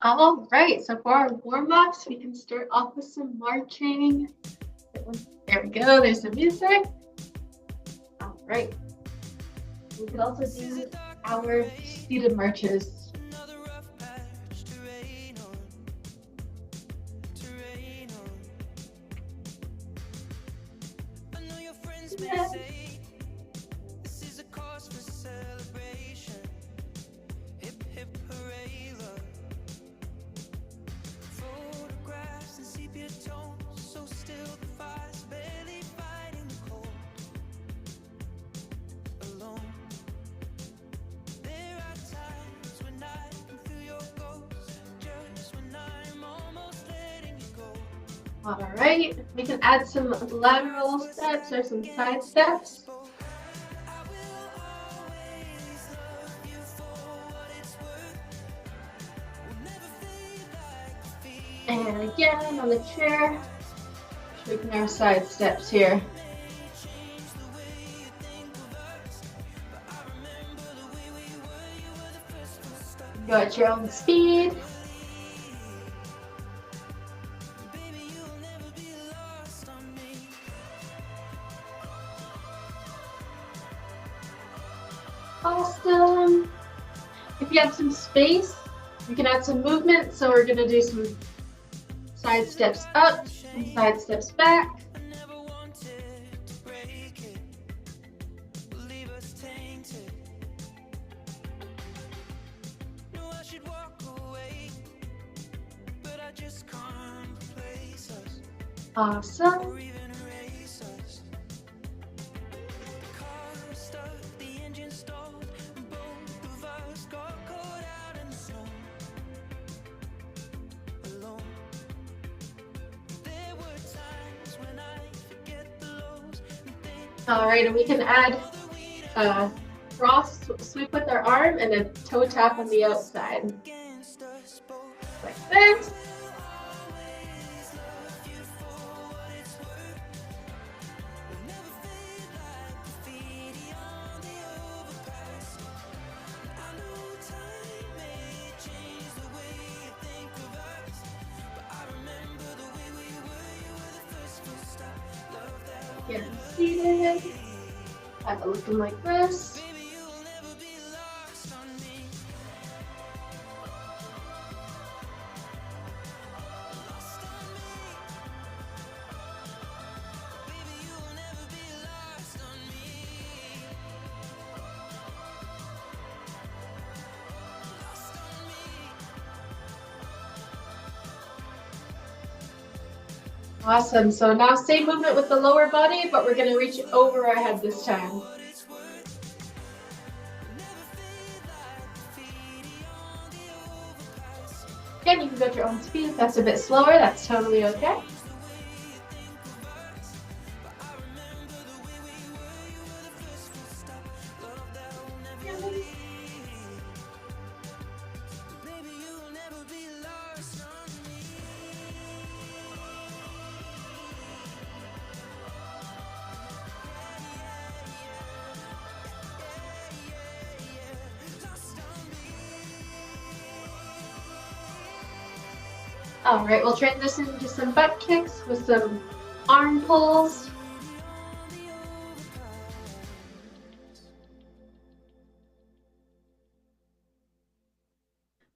All right, so for our warm-ups, we can start off with some marching. There we go, there's the music. All right. We could also do our seated marches. Yeah. All right, we can add some lateral steps or some side steps. And again, on the chair, making our side steps here. Go at your own speed. Awesome. If you have some space, you can add some movement. So we're going to do some side steps up, some side steps back. Awesome. All right, and we can add cross sweep with our arm and a toe tap on the outside. Like this. Getting seated. Have it looking like this. Awesome, so now same movement with the lower body, but we're gonna reach over our head this time. Again, you can go at your own speed. If that's a bit slower, that's totally okay. All right, we'll transition into some butt kicks with some arm pulls.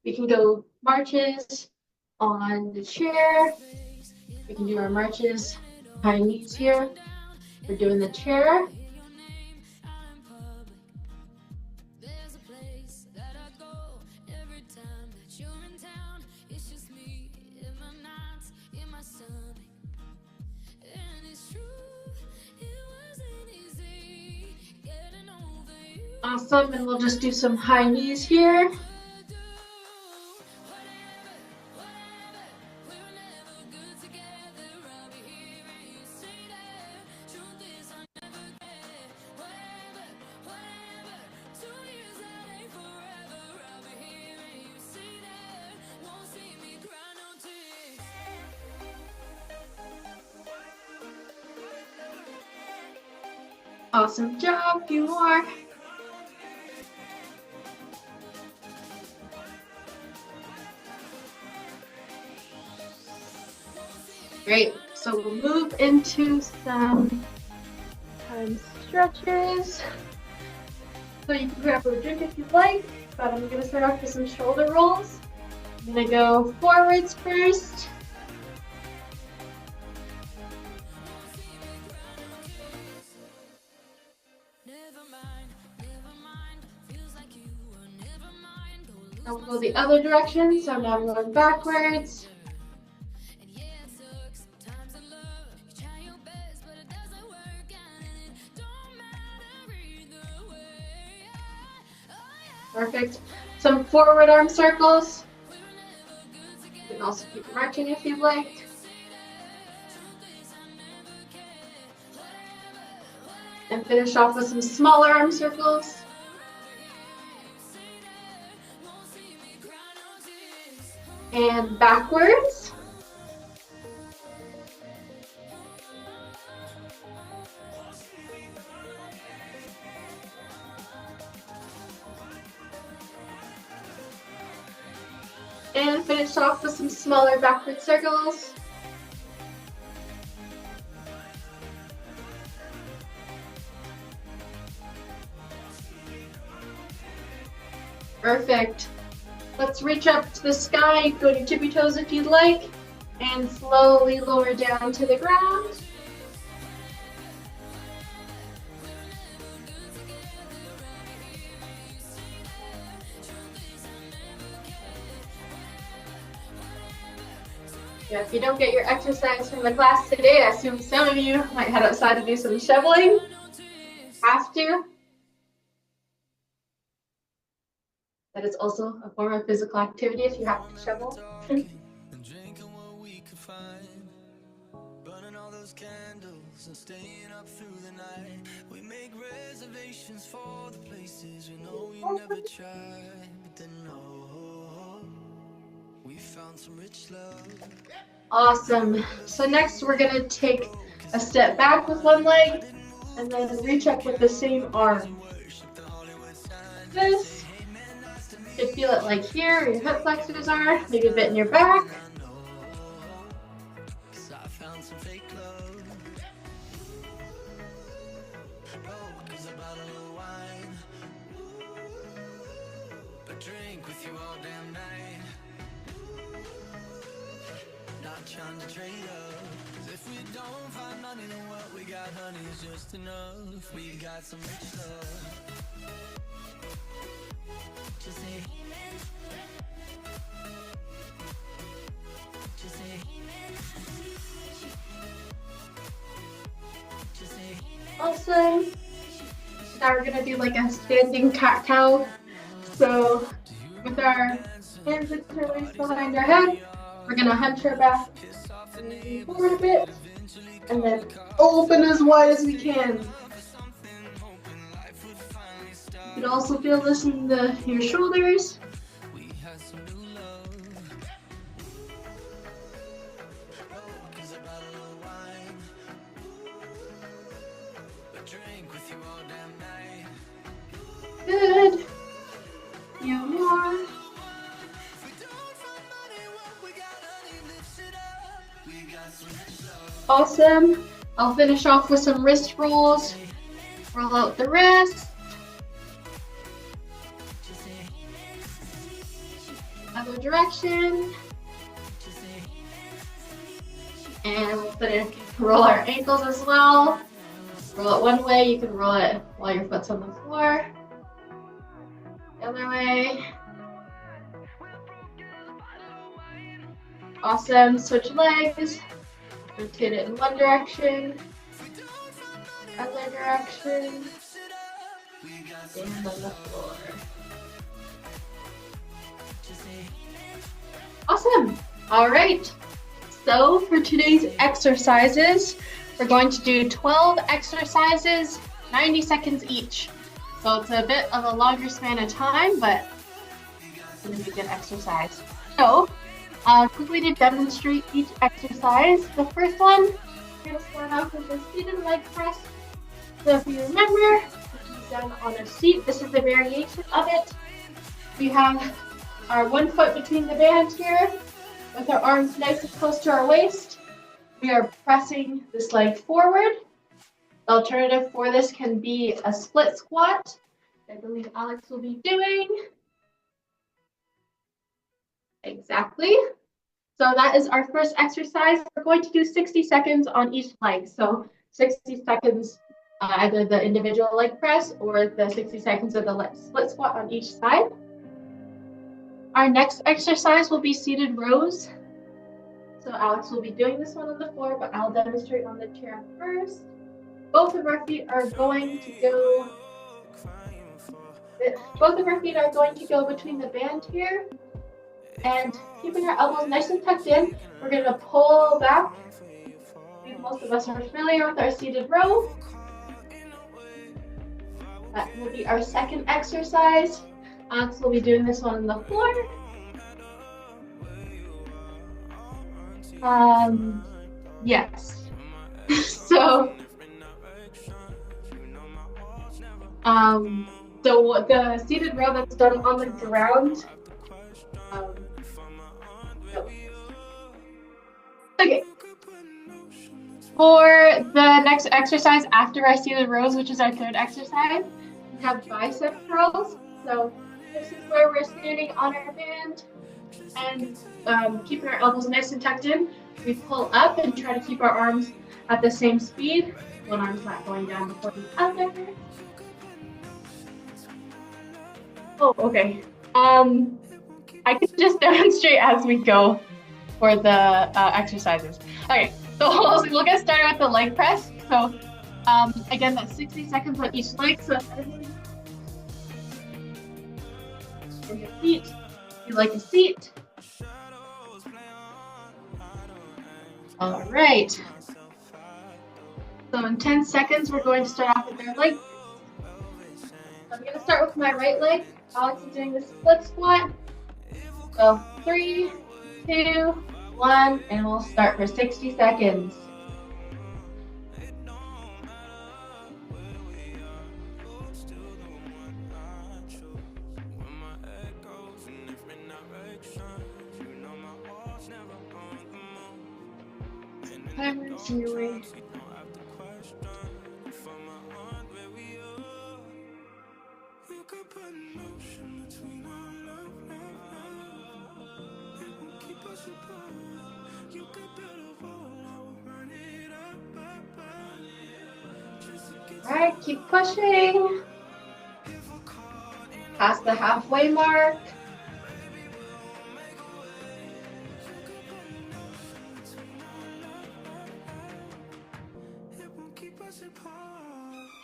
We can go marches on the chair. We can do our marches high knees here. We're doing the chair. Awesome, and we'll just do some high knees here. Awesome job, a few more. Great. So we'll move into some stretches. So you can grab a drink if you'd like, but I'm going to start off with some shoulder rolls. I'm going to go forwards first. Now we'll go the other direction, so now I'm going backwards. Perfect. Some forward arm circles. You can also keep marching if you'd like. And finish off with some smaller arm circles. And backwards. And finish off with some smaller backward circles. Perfect. Let's reach up to the sky, go to tippy toes if you'd like, and slowly lower down to the ground. Yeah, if you don't get your exercise from the class today, I assume some of you might head outside to do some shoveling. Have to. That is also a form of physical activity if you have to shovel. Burning all those candles and staying up through the night. We make reservations for the places we know we never tried. But then no, we found some rich love. Awesome. So next we're gonna take a step back with one leg and then reach up with the same arm. This. You can feel it like here, where your hip flexors are, maybe a bit in your back. Trying to trade up, 'cause if we don't find money, then what we got, honey, is just enough. We got some rich love. Just say amen. Just say amen. Just say amen. Awesome. Now we're gonna do like a standing cat-cow. So with our hands interlaced behind our head, we're gonna hunch our back forward a bit and then open as wide as we can. You can also feel this in your shoulders. Good. Few more. Awesome. I'll finish off with some wrist rolls. Roll out the wrist. Other direction. And we'll roll our ankles as well. Roll it one way, you can roll it while your foot's on the floor. The other way. Awesome. Switch legs. Rotate it in one direction, other direction, and on the floor. Awesome. All right. So for today's exercises, we're going to do 12 exercises, 90 seconds each. So it's a bit of a longer span of time, but it's going to be good exercise. So quickly to demonstrate each exercise. The first one, we're going to start off with a seated leg press. So if you remember, this is done on a seat. This is the variation of it. We have our one foot between the band here, with our arms nice and close to our waist. We are pressing this leg forward. The alternative for this can be a split squat. I believe Alex will be doing. Exactly. So that is our first exercise. We're going to do 60 seconds on each leg. So 60 seconds, either the individual leg press or the 60 seconds of the split squat on each side. Our next exercise will be seated rows. So Alex will be doing this one on the floor, but I'll demonstrate on the chair first. Both of our feet are going to go between the band here. And keeping our elbows nice and tucked in, we're going to pull back. Most of us are familiar with our seated row. That will be our second exercise. Alex will be doing this one on the floor. Yes. So the seated row that's done on the ground. Okay. For the next exercise after our seated rows, which is our third exercise, we have bicep curls. So this is where we're standing on our band and keeping our elbows nice and tucked in. We pull up and try to keep our arms at the same speed. One arm's not going down before the other. Oh, okay. I can just demonstrate as we go for the exercises. Okay, so we'll get started with the leg press. So again, that's 60 seconds on each leg. So in your feet, if you like a seat. All right. So in 10 seconds, we're going to start off with our leg. So I'm going to start with my right leg. Alex is doing the split squat. So 3, 2, 1, and we'll start for 60 seconds. Timer's on your way. All right, keep pushing. Past the halfway mark.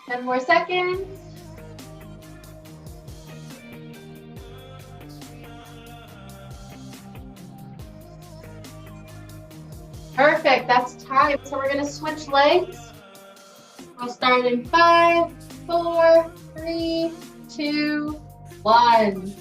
Ten more seconds. Perfect, that's time. So we're gonna switch legs. I'll start in 5, 4, 3, 2, 1.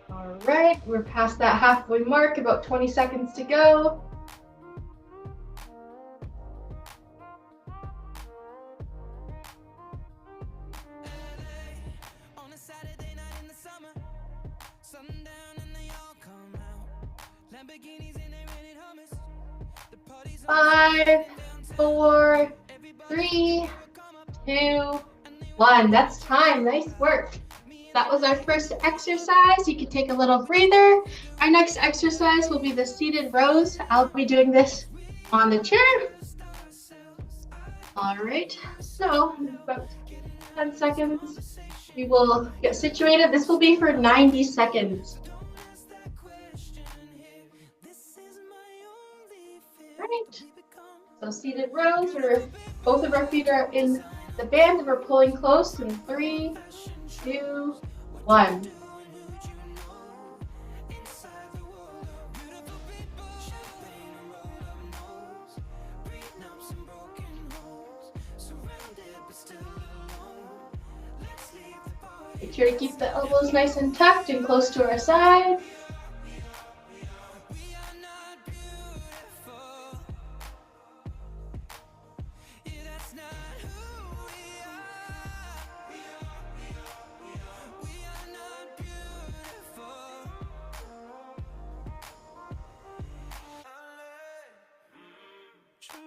All right, we're past that halfway mark, about 20 seconds to go. Five, 4, 3, 2, 1. That's time. Nice work. That was our first exercise. You can take a little breather. Our next exercise will be the seated rows. I'll be doing this on the chair. All right, so about 10 seconds. We will get situated. This will be for 90 seconds. Right. So seated rows, where both of our feet are in the band and we're pulling close in 3, 2, 1. Make sure to keep the elbows nice and tucked and close to our side.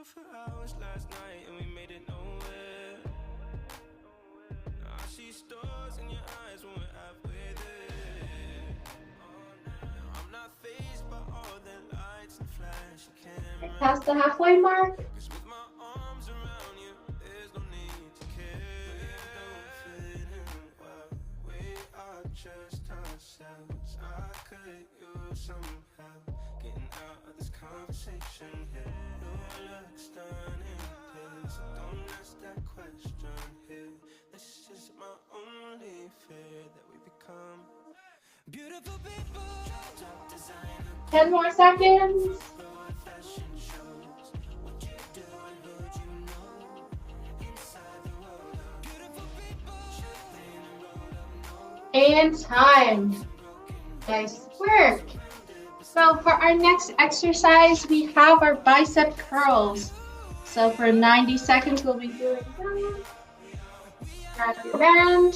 For hours last night and we made it nowhere. Now I see stars in your eyes when we're halfway there. Now I'm not fazed by all the lights and flashy cameras. Past the halfway mark. Cause with my arms around you, there's no need to care. Don't fit in well. We are just ourselves. I could use some help getting out of this conversation here. Looks stunning, please. Don't ask that question here. This is my only fear that we become beautiful people. 10 more seconds. And time. Nice work. So for our next exercise, we have our bicep curls. So for 90 seconds, we'll be doing that. Grab your band,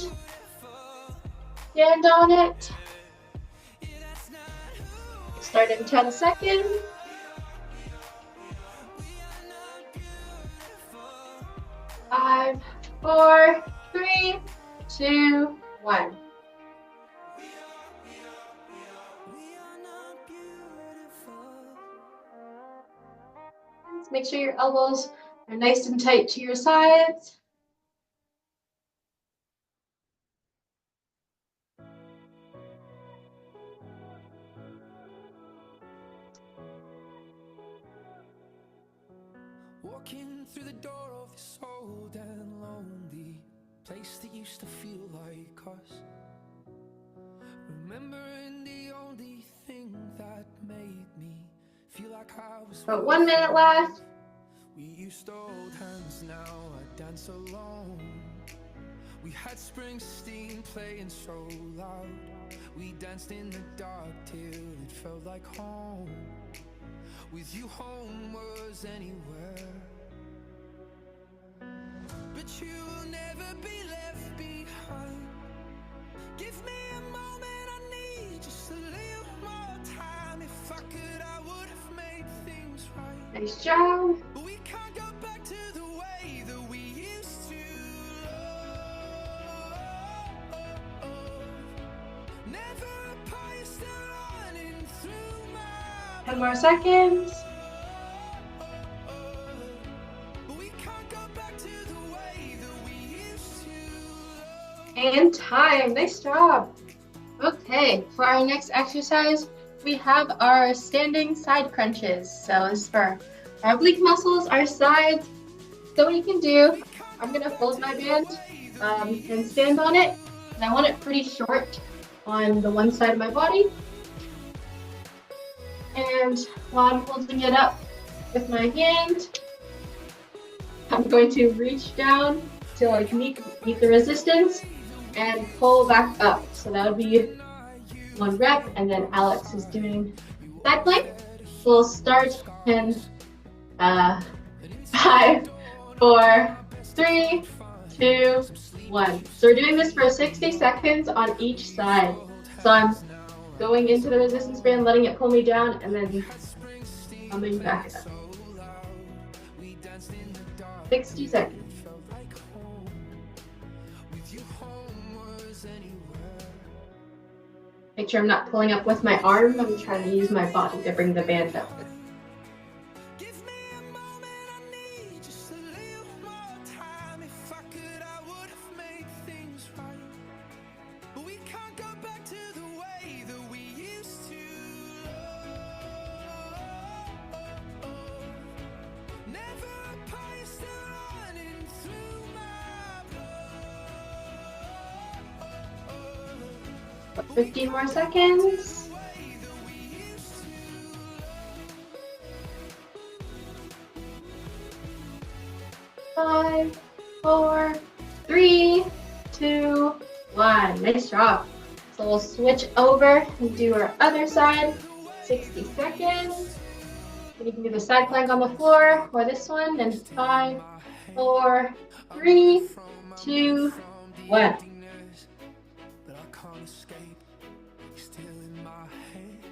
stand on it. Start in 10 seconds. 5, 4, 3, 2, 1. Make sure your elbows are nice and tight to your sides. Walking through the door of this old and lonely place that used to feel like us. Remembering the only thing that made me feel like I was. About 1 minute left. We used to hold hands, now I dance alone. We had Springsteen playing so loud. We danced in the dark till it felt like home. With you, home was anywhere. But you will never be left behind. Give me a moment, I need just a little more time. If I could, I would have made things right. Nice job. But we can't go back to the way that we used to. Never apart, you're still running through my 10 more seconds. And time. Nice job. Okay, for our next exercise, we have our standing side crunches. So this is for our oblique muscles, our sides. So what you can do, I'm gonna fold my band and stand on it. And I want it pretty short on the one side of my body. And while I'm holding it up with my hand, I'm going to reach down to like meet the resistance and pull back up. So that would be 1 rep, and then Alex is doing side plank. We'll start in 5, 4, 3, 2, 1. So we're doing this for 60 seconds on each side. So I'm going into the resistance band, letting it pull me down, and then coming back up. 60 seconds. Make sure I'm not pulling up with my arm. I'm trying to use my body to bring the band up. About 15 more seconds. Five, 4, 3, 2, 1. Nice job. So we'll switch over and do our other side. 60 seconds. And you can do the side plank on the floor or this one. And 5, 4, 3, 2, 1. But I can't escape, still in my head.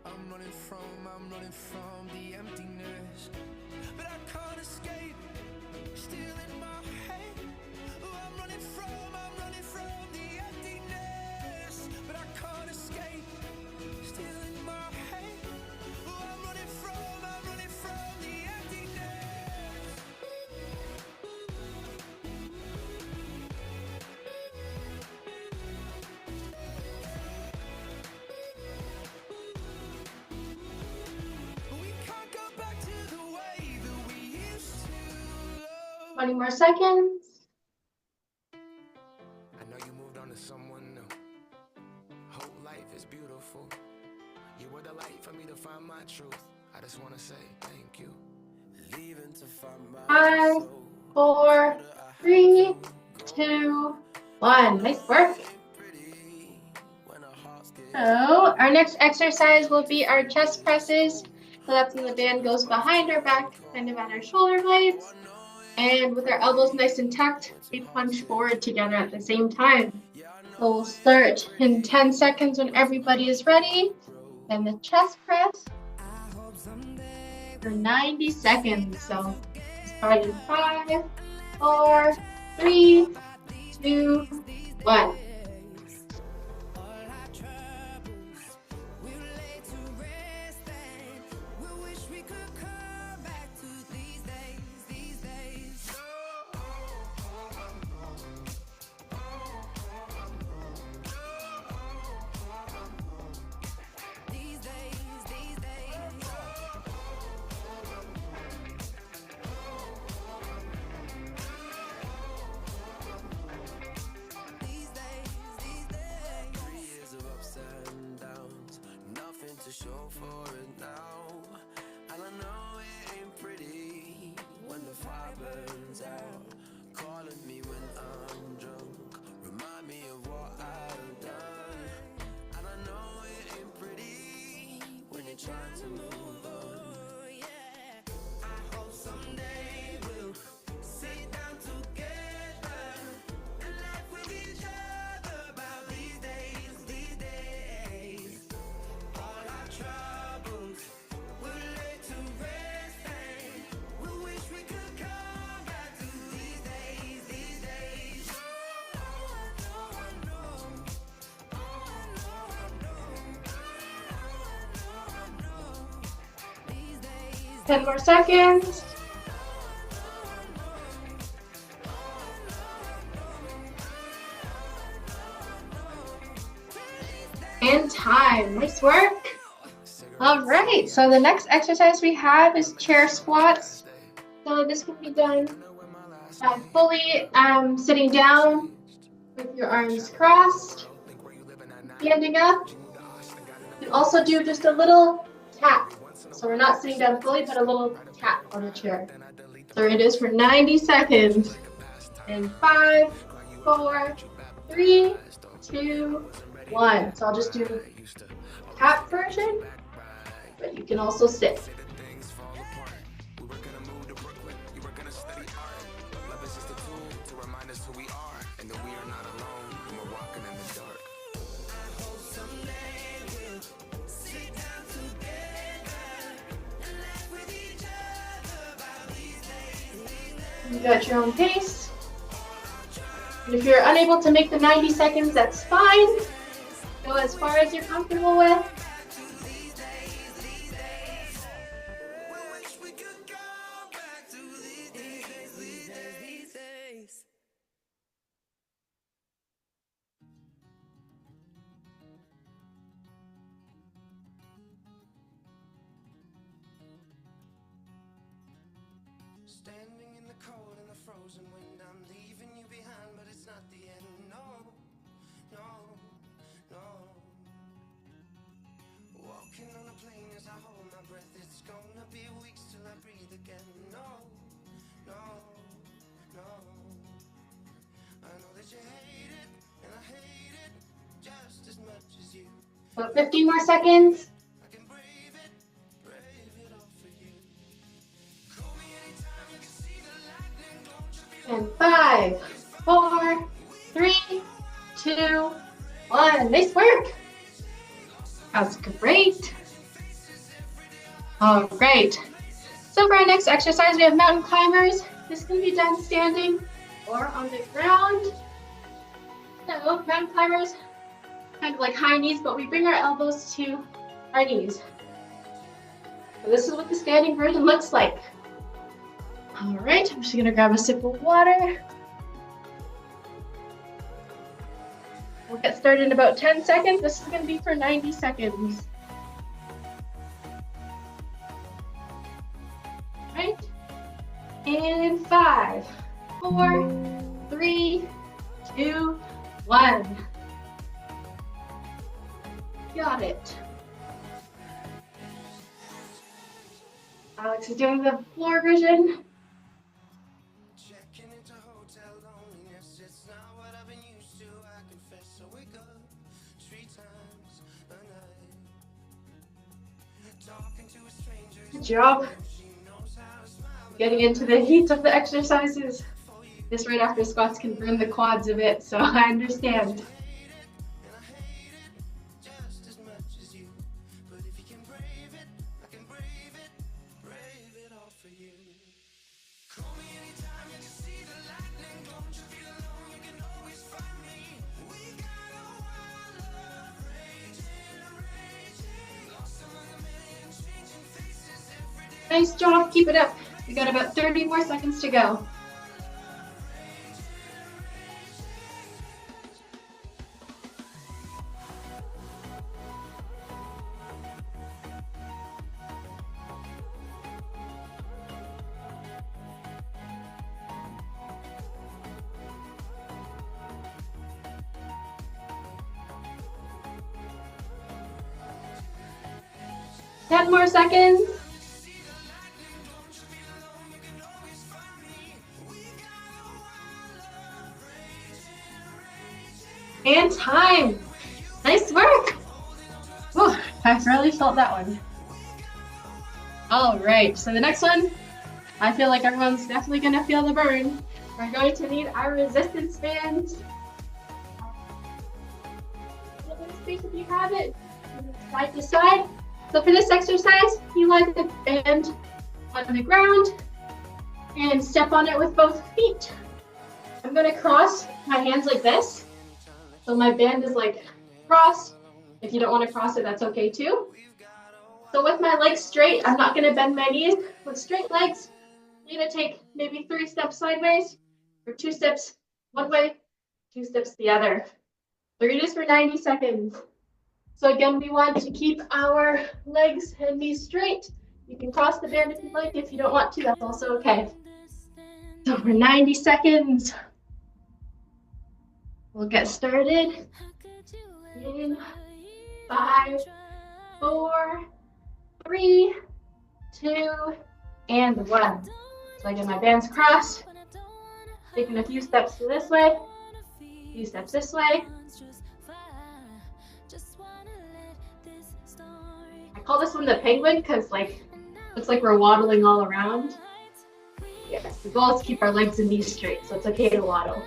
I'm running from the emptiness. But I can't escape, still in my head. Oh, I'm running from the emptiness. But I can't escape, still in my head. Oh, I'm running from the emptiness. We can't go back to the way that we used to. 20 more seconds. I know you moved on to someone new. Whole life is beautiful. You were the light for me to find my truth. I just wanna say thank you. Leaving to find my 5, 4, 3, 2, 1. Nice work. So our next exercise will be our chest presses. So that's when the band goes behind our back, kind of at our shoulder blades. And with our elbows nice and tucked, we punch forward together at the same time. So we'll start in 10 seconds when everybody is ready. Then the chest press for 90 seconds. So start in 5, 4, 3, 2, 1. Show for it now, and I know it ain't pretty when the fire burns out. Calling me when I'm drunk, remind me of what I've done. And I know it ain't pretty when you're trying to move on. Yeah, I hope someday we'll sit down together and laugh with each other about these days, these days. All our troubles we'll lay to rest, and we wish we could come back to these days, these days. Oh, I know, these days. 10 more seconds. And time. Nice work. All right, so the next exercise we have is chair squats. So this can be done fully sitting down with your arms crossed, standing up. You can also do just a little tap. So we're not sitting down fully, but a little tap on the chair. So it is for 90 seconds. In 5, 4, 3, 2, 1. So I'll just do tap version, but you can also sit. You got your own pace. And if you're unable to make the 90 seconds, that's fine. Go as far as you're comfortable with. Standing in the cold and the frozen wind, I'm leaving you behind, but it's not the end. No, no, no. Walking on a plane as I hold my breath. It's gonna be weeks till I breathe again. No, no, no. I know that you hate it, and I hate So 15 more seconds. And 5, 4, 3, 2, 1. Nice work. That's great. All right. So for our next exercise, we have mountain climbers. This can be done standing or on the ground. So mountain climbers, kind of like high knees, but we bring our elbows to our knees. So this is what the standing version looks like. All right, I'm just gonna grab a sip of water. We'll get started in about 10 seconds. This is gonna be for 90 seconds. All right, and 5, 4, 3, 2, 1. Got it. Alex is doing the floor version. Checking into hotel loneliness, it's not what I've been used to, I confess. So wake up 3 times a night. Talking to a stranger, Good job. she knows how to smile. Getting into the heat of the exercises. This right after squats can burn the quads a bit, so I understand. And I hate it just as much as you. But if you can brave it, I can brave it all for you. Call me anytime you can see the lightning. Don't you feel alone, you can always find me. We got a wild love raging. Lost among a million changing faces every day. Nice job, keep it up. We got about 30 more seconds to go. Ten more seconds. And time. Nice work. Whew, I really felt that one. All right, so the next one, I feel like everyone's definitely gonna feel the burn. We're going to need our resistance bands. Space if you have it, side to side. So for this exercise, you lie the band on the ground and step on it with both feet. I'm gonna cross my hands like this. So my band is like crossed. If you don't want to cross it, that's okay too. So with my legs straight, I'm not gonna bend my knees. With straight legs, I'm gonna take maybe 3 steps sideways or 2 steps one way, 2 steps the other. We're gonna do this for 90 seconds. So again, we want to keep our legs and knees straight. You can cross the band if you'd like. If you don't want to, that's also okay. So for 90 seconds, we'll get started in 5, 4, 3, 2, and 1. So I get my bands crossed, taking a few steps this way, a few steps this way. I call this one the penguin because looks like we're waddling all around. Yes, the goal is to keep our legs and knees straight, so it's okay to waddle.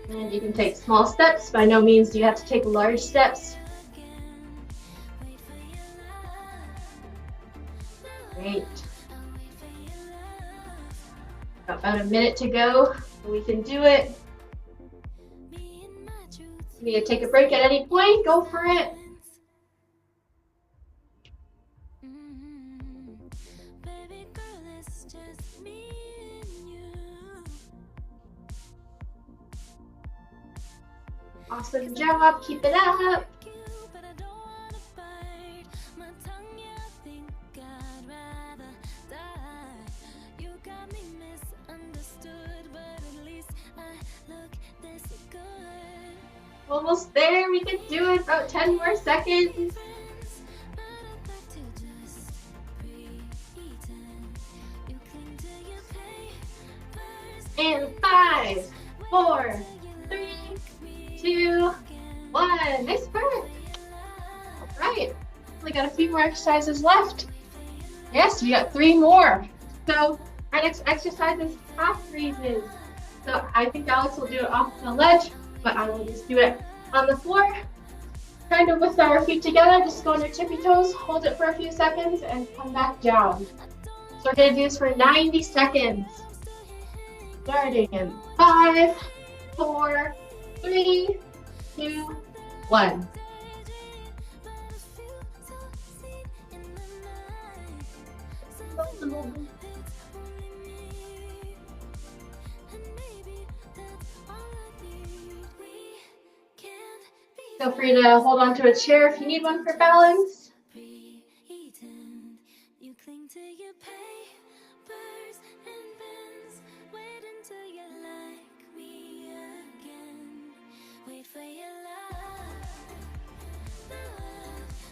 And you can take small steps. By no means do you have to take large steps. Great. Got about a minute to go. We can do it. You need to take a break at any point, go for it. Awesome job, keep it up. Almost there, we can do it, about 10 more seconds. In 5, 4, 3, 2, 1. Nice work. All right. We got a few more exercises left. Yes, we got 3 more. So our next exercise is half raises. So I think Alex will do it off the ledge, but I will just do it on the floor. Kind of with our feet together, just go on your tippy toes, hold it for a few seconds, and come back down. So we're gonna do this for 90 seconds. Starting in 5, 4, 3, 2, 1. Feel free to hold on to a chair if you need one for balance. You cling to your papers and pens. Wait until you like me again. Wait for your love.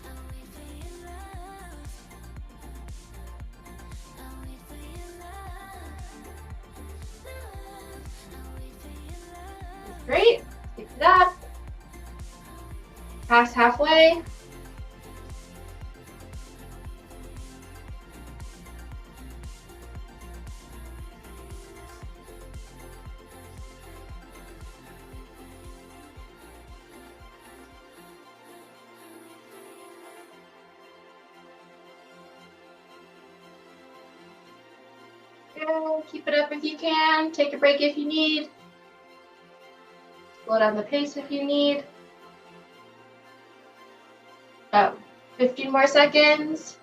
I'll wait for your love. I'll wait for your love. I'll wait for your love. Great. Keep it up. Pass halfway. Good. Keep it up if you can. Take a break if you need. Slow down the pace if you need. 15 more seconds.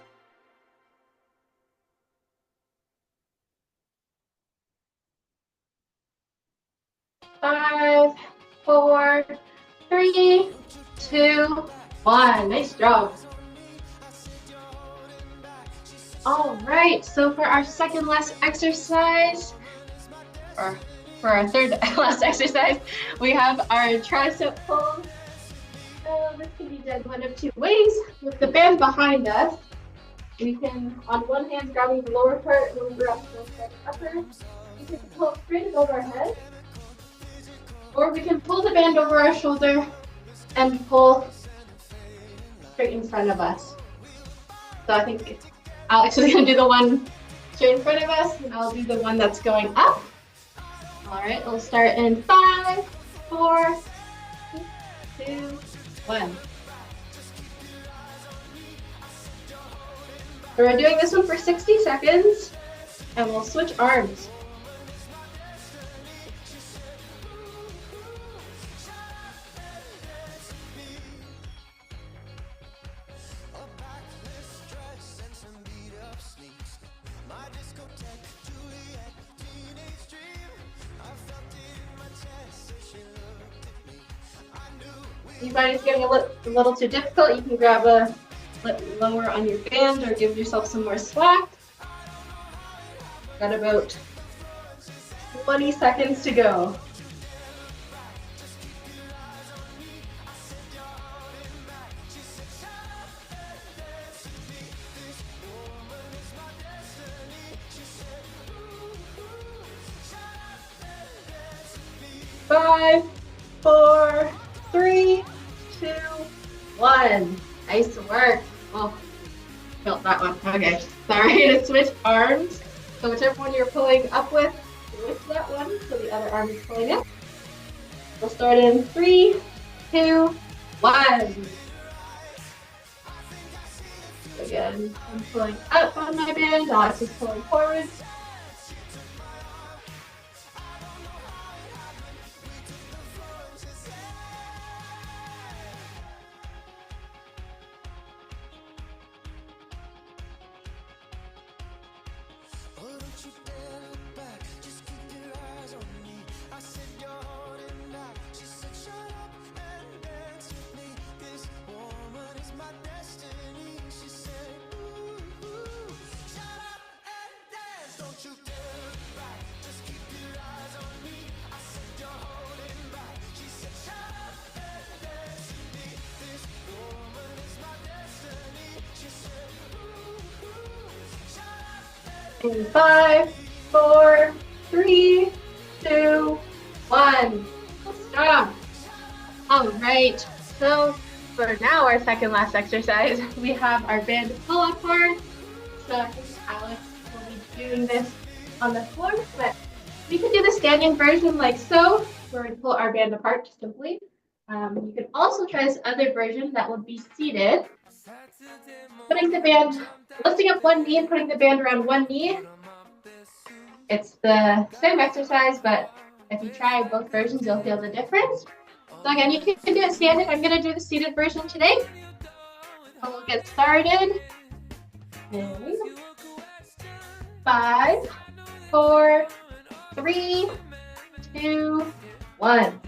5, 4, 3, 2, 1. Nice job. All right, so for our second last exercise, or for our third last exercise, we have our tricep pull. So this can be done one of 2 ways. With the band behind us, we can, on one hand, grabbing the lower part, and then grab the upper. We can pull it straight above our head, or we can pull the band over our shoulder and pull straight in front of us. So I think Alex is going to do the one straight in front of us, and I'll do the one that's going up. All right, we'll start in 5, 4, 2, 1. So we're doing this one for 60 seconds, and we'll switch arms. If you find it's getting a little too difficult, you can grab a lower on your band or give yourself some more slack. Got about 20 seconds to go. Five, 4, 3, 2, 1. Nice work. Oh, felt that one. Okay, sorry to switch arms. So whichever one you're pulling up with, switch that one so the other arm is pulling up. We'll start in 3, 2, 1. Again, I'm pulling up on my band. Alex is pulling forward. In 5, 4, 3, 2, 1. Stop. All right. So for now, our second last exercise, we have our band pull-up bar. So I think Alex will be doing this on the floor, but we can do the standing version like so, where we pull our band apart simply. You can also try this other version that would be seated, putting the band, lifting up one knee and putting the band around one knee. It's the same exercise, but if you try both versions, you'll feel the difference. So again, you can do it standing. I'm gonna do the seated version today. So we'll get started. In 5, 4, 3, 2, 1.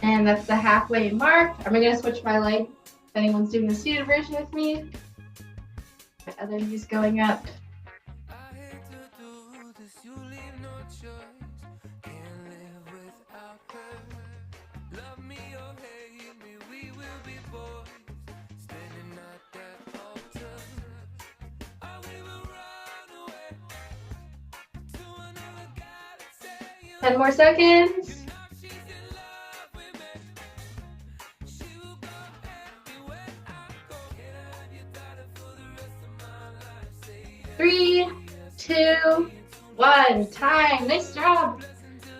And that's the halfway mark. I'm gonna switch my leg if anyone's doing the seated version with me. My other knee's going up. Ten more seconds. 3, 2, 1. Time. Nice job.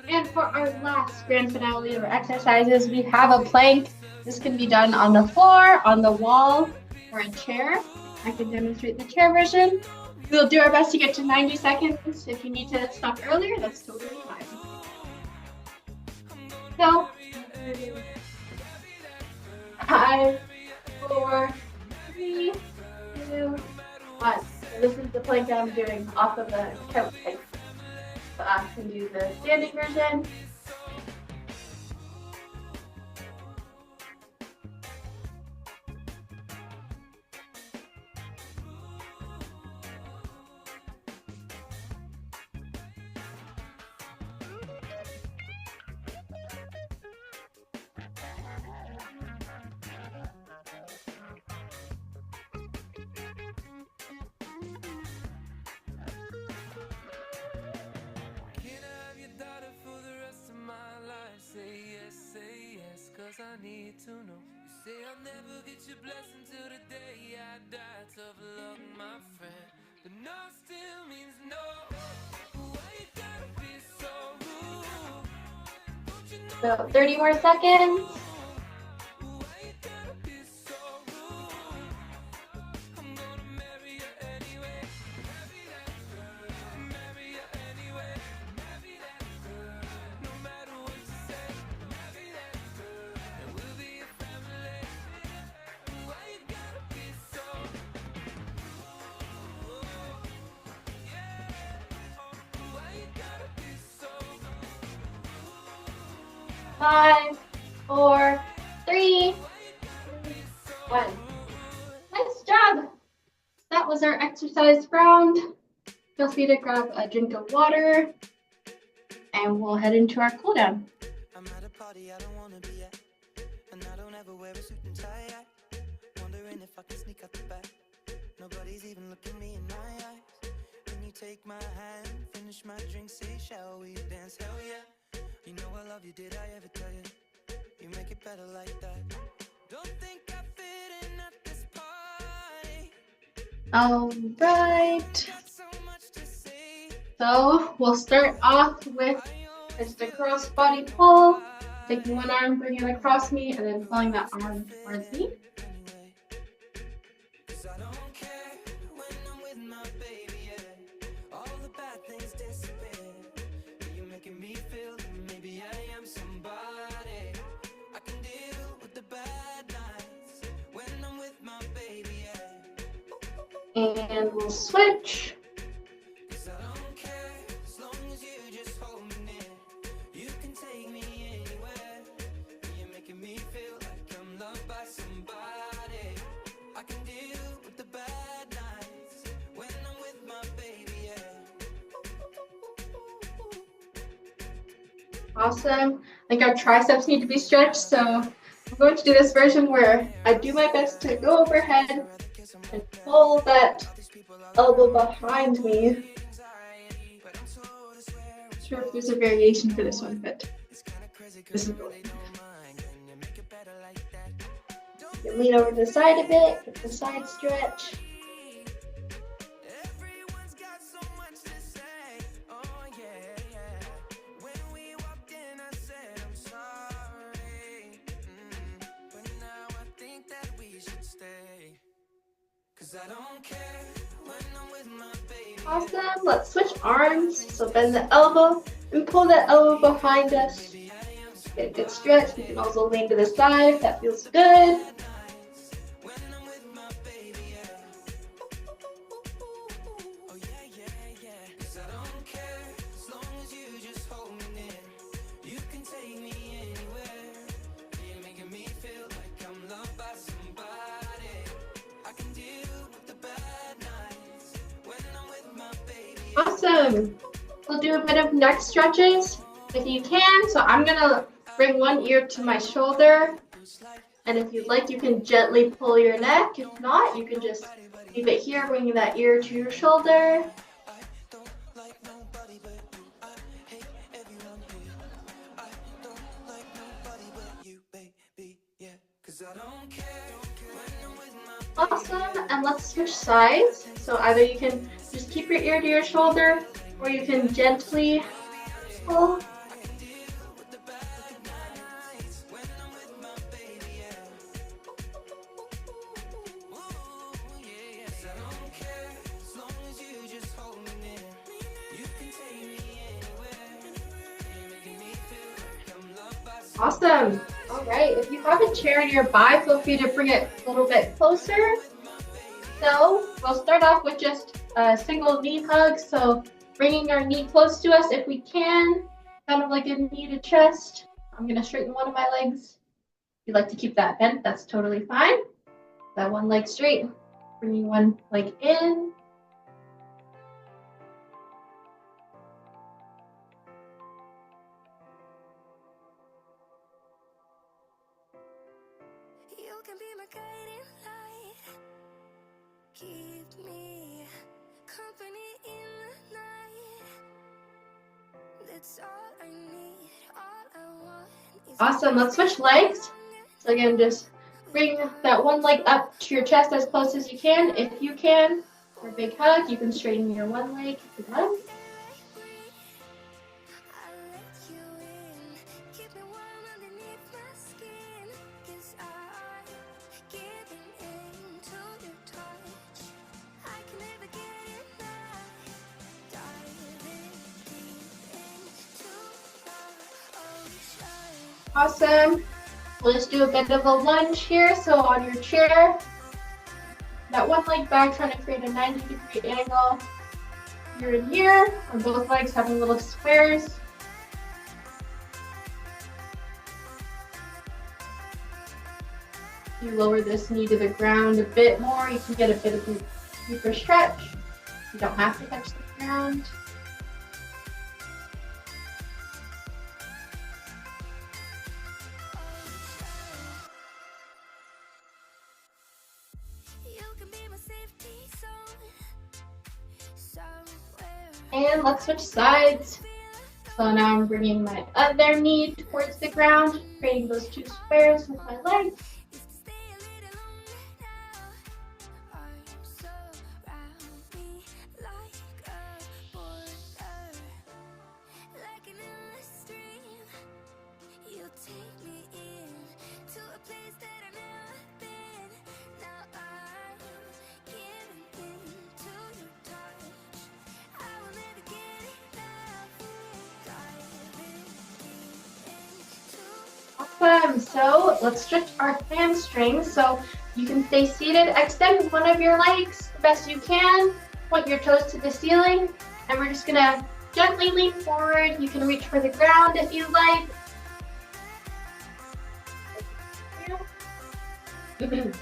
And for our last grand finale of our exercises, we have a plank. This can be done on the floor, on the wall, or a chair. I can demonstrate the chair version. We'll do our best to get to 90 seconds. If you need to stop earlier, that's totally fine. So, 5, 4, 3, 2, 1. So this is the plank that I'm doing off of the couch. So I can do the standing version. I need to know. You say I'll never get your blessing till the day I die. Tough luck, my friend, but no still means no. Why you gotta be so rude? Don't you know? So 30 more seconds. Why you gotta be so rude? I'm gonna marry you anyway. Marry that girl. Marry you anyway. Marry that girl. No matter what you say. Marry that girl. And we'll be a family. Why you gotta be so rude? Yeah. Why you gotta be so rude? 5, 4, 3, 2, 1. Nice job. That was our exercise round. Feel free to grab a drink of water and we'll head into our cool down. I'm at a party I don't wanna be at, and I don't ever wear a suit and tie at. Wondering if I can sneak out the back. Nobody's even looking me in my eyes. Can you take my hand, finish my drink, say shall we dance? Hell yeah. You know I love you, did I ever tell you? You make it better like that. Don't think I fit in at this party. All right. Got so much to say. So we'll start off with just a cross body pull. Taking one arm, bringing it across me, and then pulling that arm towards me. Anyway, 'cause I don't care when I'm with my baby, yeah. All the bad things disappear. You're making me feel that maybe I am somebody. I can deal with the bad nights And we'll switch. Awesome. I think our triceps need to be stretched, so I'm going to do this version where I do my best to go overhead and pull that elbow behind me. Not sure if there's a variation for this one, but this is good. You can lean over to the side a bit, get the side stretch. Awesome. Let's switch arms. So bend the elbow and pull the elbow behind us. Get a good stretch. We can also lean to the side. That feels good. Awesome. We'll do a bit of neck stretches if you can. So I'm gonna bring one ear to my shoulder. And if you'd like, you can gently pull your neck. If not, you can just leave it here, bringing that ear to your shoulder. Awesome, and let's switch sides. So either you can just keep your ear to your shoulder, or you can gently pull. Awesome. All right, if you have a chair nearby, feel free to bring it a little bit closer. So we'll start off with just a single knee hug. So bringing our knee close to us if we can, kind of like a knee to chest. I'm gonna straighten one of my legs. If you'd like to keep that bent, that's totally fine. That one leg straight, bringing one leg in. Keep me company in the night. That's all I need, all I want is Awesome, let's switch legs. So again, just bring that one leg up to your chest as close as you can. If you can, for a big hug, you can straighten your one leg if you'd like. Awesome. We'll just do a bit of a lunge here. So on your chair, that one leg back, trying to create a 90-degree angle. You're in here, on both legs having little squares. You lower this knee to the ground a bit more. You can get a bit of a deeper stretch. You don't have to touch the ground. And let's switch sides. So now I'm bringing my other knee towards the ground, creating those two squares with my legs. time. So let's stretch our hamstrings so you can stay seated. Extend one of your legs the best you can. Point your toes to the ceiling. And we're just gonna gently lean forward. You can reach for the ground if you like.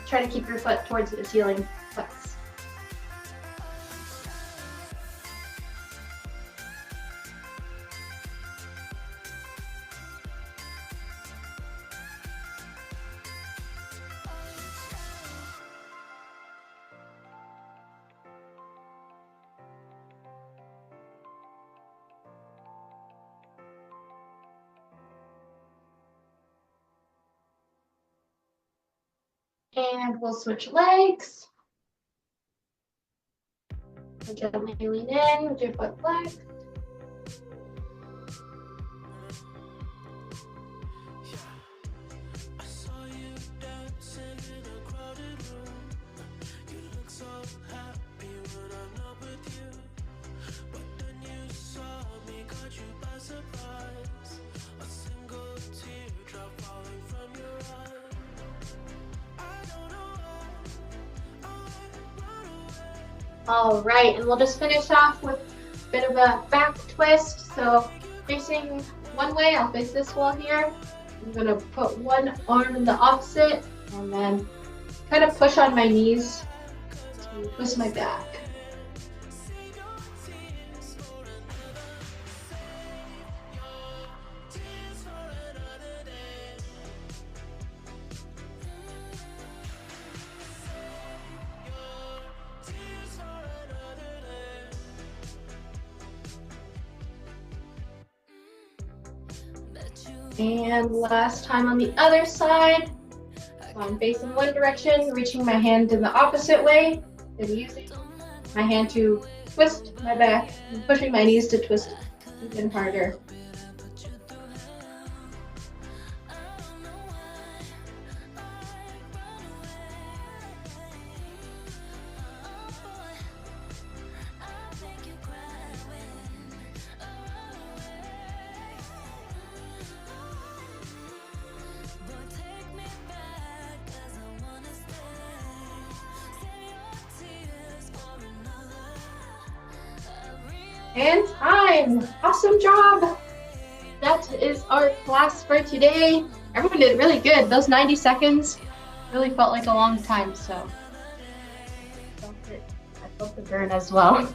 Try to keep your foot towards the ceiling. Flex. And we'll switch legs. Gently lean in with your foot flexed. I saw you dancing in a crowded room. You look so happy when I'm not with you. But then you saw me, caught you by surprise. A single teardrop falling from your eye. I don't know why I run away. All right, and we'll just finish off with a bit of a back twist. So facing one way, I'll face this wall here. I'm gonna put one arm in the opposite and then kind of push on my knees to twist my back. And last time on the other side. So I'm facing one direction, reaching my hand in the opposite way, and using my hand to twist my back and pushing my knees to twist even harder. And time! Awesome job! That is our class for today. Everyone did really good. Those 90 seconds really felt like a long time, so I felt the burn as well.